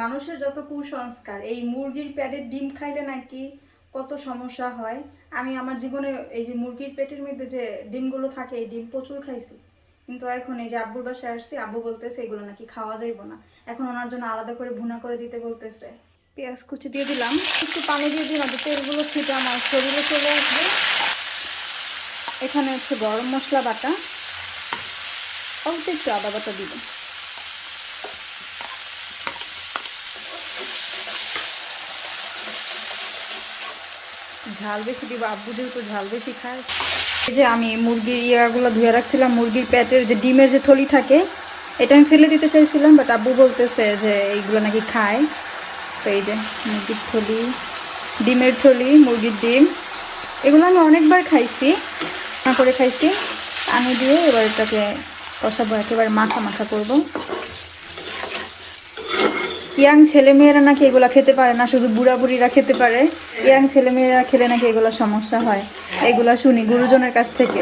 মানুষের যত কুসংস্কার, এই মুরগির পেটের ডিম খাইলে নাকি কত সমস্যা হয়। আমি আমার জীবনে এই যে মুরগির পেটের মধ্যে যে ডিমগুলো থাকে এই ডিম প্রচুর খাইছি, কিন্তু এখন এই যে আব্বুর বাসায় আসছি, আব্বু বলতেছে এগুলো নাকি খাওয়া যাইব না। এখন ওনার জন্য আলাদা করে ভুনা করে দিতে বলতেছে। পেঁয়াজ কুচি দিয়ে দিলাম, একটু পানি দিয়ে দিলাম, তেলগুলো ছিটে আমার শরীরে চলে আসবে। এখানে হচ্ছে গরম মশলা বাটা, অল্প একটু আদা বাটা দিব। ঝাল বেশি দিব, আব্বু যেহেতু ঝাল বেশি খায়। এই যে আমি মুরগির ইয়াগুলো ধুয়ে রাখছিলাম, মুরগির পেটের যে ডিমের যে থলি থাকে এটা আমি ফেলে দিতে চাইছিলাম, বাট আব্বু বলতেছে যে এইগুলো নাকি খায়। তো এই যে মুরগির থলি, ডিমের থলি, মুরগির ডিম, এগুলো আমি অনেকবার খাইছি, না করে খাইছি। পানি দিয়ে এবার এটাকে কষাবো, একেবারে মাখা মাখা করবো। ইয়াং ছেলেমেয়েরা নাকি এগুলো খেতে পারে না, শুধু বুড়া বুড়িরা খেতে পারে। ইয়াং ছেলেমেয়েরা খেলে নাকি এগুলো সমস্যা হয়, এগুলা শুনি গুরুজনের কাছ থেকে।